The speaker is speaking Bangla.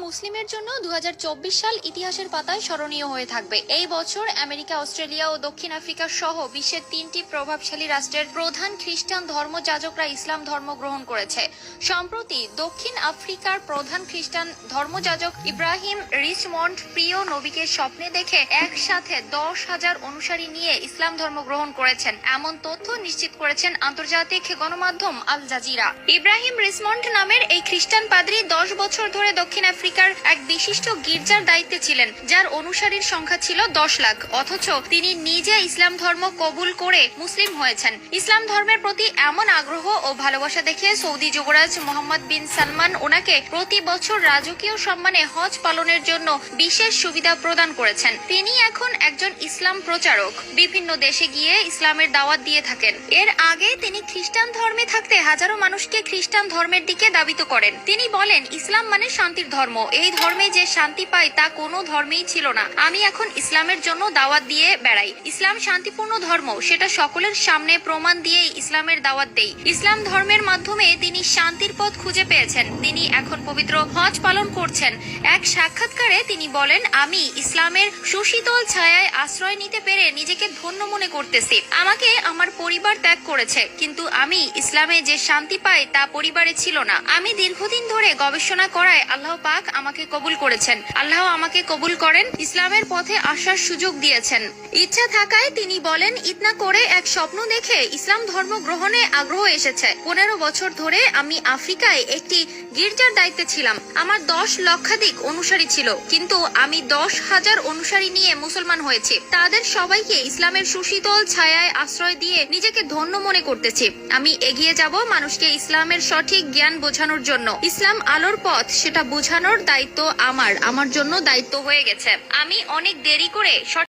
মুসলিমের জন্য 2024 সাল ইতিহাসের পাতায় স্মরণীয় হয়ে থাকবে। এই বছর আমেরিকা, অস্ট্রেলিয়া ও দক্ষিণ আফ্রিকা সহ বিশ্বের 3টি প্রভাবশালী রাষ্ট্রের প্রধান খ্রিস্টান ধর্মযাজকরা ইসলাম ধর্ম গ্রহণ করেছে। সম্প্রতি দক্ষিণ আফ্রিকার প্রধান খ্রিস্টান ধর্মযাজক ইব্রাহিম রিচমন্ড প্রিয় নবীকে স্বপ্নে দেখে একসাথে 10,000 অনুসারী নিয়ে ইসলাম ধর্ম গ্রহণ করেছেন, এমন তথ্য নিশ্চিত করেছেন আন্তর্জাতিক গণমাধ্যম আল জাজিরা। ইব্রাহিম রিচমন্ড নামের এই খ্রিস্টান পাদ্রী 10 বছর ধরে দক্ষিণ আফ্রিকার এক বিশিষ্ট গির্জার দায়িত্বে ছিলেন, যার অনুসারীর সংখ্যা ছিল 10 লাখ। অথচ তিনি নিজে ইসলাম ধর্ম কবুল করে মুসলিম হয়েছেন। ইসলাম ধর্মের প্রতি এমন আগ্রহ ও ভালোবাসা দেখে সৌদি যুবরাজ মোহাম্মদ বিন সালমান ওনাকে প্রতি বছর রাজকীয় সম্মানে হজ পালনের জন্য বিশেষ সুবিধা প্রদান করেছেন। তিনি এখন একজন ইসলাম প্রচারক, বিভিন্ন দেশে গিয়ে ইসলামের দাওয়াত দিয়ে থাকেন। এর আগে তিনি খ্রিস্টান ধর্মে থাকতে হাজারো মানুষকে খ্রিস্টান ধর্মের দিকে দাবিত করেন। তিনি বলেন, ইসলাম মানে শান্তির ধর্ম, এই ধর্মে যে শান্তি পাই তা কোনো ধর্মেই ছিল না। আমি এখন ইসলামের জন্য দাওয়াত দিয়ে বেড়াই। ইসলাম শান্তিপূর্ণ ধর্ম, সেটা সকলের সামনে প্রমাণ দিয়ে ইসলামের দাওয়াত দেই। ইসলাম ধর্মের মাধ্যমে তিনি শান্তির পথ খুঁজে পেয়েছেন। তিনি এখন পবিত্র হজ পালন করছেন। এক সাক্ষাৎকারে তিনি বলেন, আমি ইসলামের সুশীতল ছায়ায় আশ্রয় নিতে পেরে নিজেকে ধন্য মনে করতেছি। আমাকে আমার পরিবার ত্যাগ করেছে, কিন্তু আমি ইসলামে যে শান্তি পাই তা পরিবারে ছিল না। আমি দীর্ঘদিন ধরে গবেষণা করায় আল্লাহ পাক আমাকে কবুল করেছেন। আল্লাহ আমাকে কবুল করেন, ইসলামের পথে আসার সুযোগ দিয়েছেন। ইচ্ছা থাকায় তিনি বলেন, ইতনা করে এক স্বপ্ন দেখে ইসলাম ধর্ম গ্রহণে আগ্রহ এসেছে। 15 বছর ধরে আমি আফ্রিকায় একটি গির্জার দায়িত্বে ছিলাম। আমার 10 লক্ষাধিক অনুসারী ছিল, কিন্তু আমি 10,000 অনুসারী নিয়ে মুসলমান হয়েছি। তাদের সবাইকে ইসলামের সুশীতল ছায়ায় আশ্রয় দিয়ে নিজেকে ধন্য মনে করতেছি। আমি এগিয়ে যাব মানুষকে ইসলামের সঠিক জ্ঞান বোঝানোর জন্য। ইসলাম আলোর পথ, সেটা বোঝানোর দায়িত্ব আমার জন্য দায়িত্ব হয়ে গেছে। আমি অনেক দেরি করে